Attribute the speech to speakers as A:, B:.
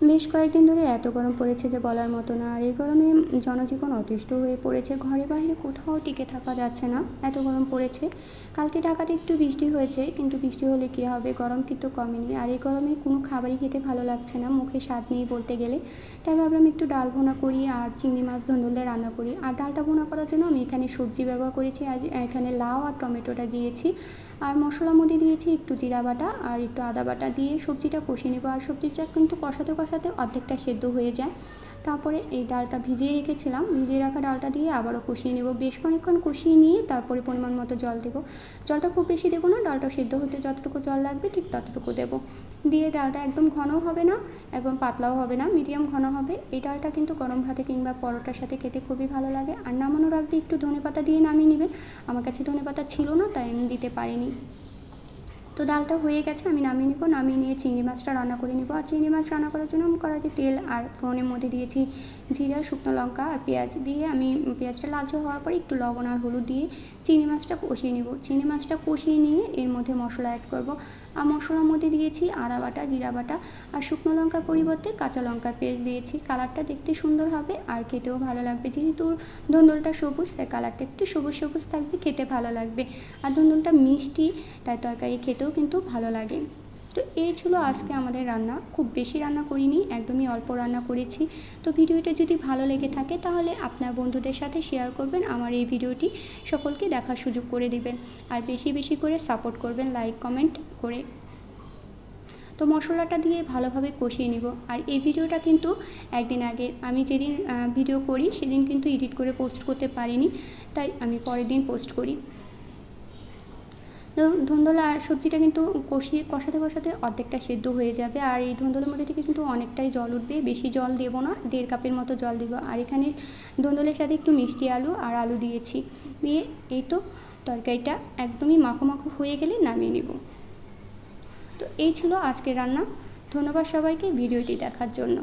A: বেশ কয়েকদিন ধরে এত গরম পড়েছে যে বলার মতো না। আর এই গরমে জনজীবন অতিষ্ঠ হয়ে পড়েছে, ঘরে বাইরে কোথাও টিকে থাকা যাচ্ছে না, এত গরম পড়েছে। কালকে ঢাকাতে একটু বৃষ্টি হয়েছে, কিন্তু বৃষ্টি হলে কী হবে, গরম কিন্তু কমেনি। আর এই গরমে কোনো খাবারই খেতে ভালো লাগছে না, মুখে স্বাদ নেই বলতে গেলে। তাই ভাবলাম একটু ডাল ভুনা করি আর চিংড়ি মাছ ধুন্দুল দিয়ে রান্না করি। আর ডালটা ভুনা করার জন্য আমি এখানে সবজি ব্যবহার করেছি, আর এখানে লাউ আর টমেটোটা দিয়েছি। আর মশলার মধ্যে দিয়েছি একটু জিরা বাটা আর একটু আদা বাটা দিয়ে সবজিটা কষিয়ে নেবো। আর সবজিটা কিন্তু কষাতে কষাতে অর্ধেকটা সেদ্ধ হয়ে যায়। তারপরে এই ডালটা ভিজিয়ে রেখেছিলাম, ভিজিয়ে রাখা ডালটা দিয়ে আবারও কষিয়ে নেব। বেশ খানিকক্ষণ কষিয়ে নিয়ে তারপরে পরিমাণ মতো জল দেবো। জলটা খুব বেশি দেবো না, ডালটা সেদ্ধ হতে যতটুকু জল লাগবে ঠিক ততটুকু দেবো। দিয়ে ডালটা একদম ঘনও হবে না, একদম পাতলাও হবে না, মিডিয়াম ঘন হবে। এই ডালটা কিন্তু গরম ভাতে কিংবা পরোটার সাথে খেতে খুবই ভালো লাগে। আর নামানোর আগে একটু ধনেপাতা দিয়ে নামিয়ে নেবেন। আমার কাছে ধনেপাতা ছিল না, তাই আমি দিতে পারিনি। তো ডালটা হয়ে গেছে, আমি নামিয়ে নেবো। নামিয়ে নিয়ে চিংড়ি মাছটা রান্না করে নেবো। আর চিংড়ি মাছ রান্না করার জন্য আমি কড়াইতে তেল আর ফোড়নের মধ্যে দিয়েছি জিরা, শুকনো লঙ্কা আর পেঁয়াজ দিয়ে আমি পেঁয়াজটা লালচে হওয়ার পরে একটু লবণ আর হলুদ দিয়ে চিংড়ি মাছটা কষিয়ে নেবো। চিংড়ি মাছটা কষিয়ে নিয়ে এর মধ্যে মশলা অ্যাড করবো। আর মশলার মধ্যে দিয়েছি আদা বাটা, জিরা বাটা আর শুকনো লঙ্কার পরিবর্তে কাঁচা লঙ্কার পেস্ট দিয়েছি। কালারটা দেখতে সুন্দর হবে আর খেতেও ভালো লাগবে। যেহেতু ধুন্দুলটা সবুজ, তাই কালারটা একটু সবুজ সবুজ থাকবে, খেতে ভালো লাগবে। আর ধুন্দুলটা মিষ্টি, তাই তরকারি খেতেও কিন্তু ভালো লাগে। তো এই ছিল আজকে আমাদের রান্না। খুব বেশি রান্না করিনি, একদমই অল্প রান্না করেছি। তো ভিডিওটা যদি ভালো লেগে থাকে তাহলে আপনার বন্ধুদের সাথে শেয়ার করবেন, আমার এই ভিডিওটি সকলকে দেখার সুযোগ করে দিবেন। আর বেশি বেশি করে সাপোর্ট করবেন লাইক কমেন্ট করে। তো মশলাটা দিয়ে ভালোভাবে কষিয়ে নিব। আর এই ভিডিওটা কিন্তু একদিন আগে, আমি যেদিন ভিডিও করি সেদিন কিন্তু এডিট করে পোস্ট করতে পারিনি, তাই আমি পরের দিন পোস্ট করি। ধুন্দুল আর সবজিটা কিন্তু কষাতে কষাতে অর্ধেকটা সেদ্ধ হয়ে যাবে। আর এই ধুন্দুলের মধ্যে থেকে কিন্তু অনেকটাই জল উঠবে, বেশি জল দেবো না, 1.5 কাপের মতো জল দেবো। আর এখানে ধুন্দুলের সাথে একটু মিষ্টি আলু আর আলু দিয়েছি। দিয়ে এই তো তরকারিটা একদমই মাখো মাখো হয়ে গেলে নামিয়ে নেব। তো এই ছিল আজকের রান্না। ধন্যবাদ সবাইকে ভিডিওটি দেখার জন্য।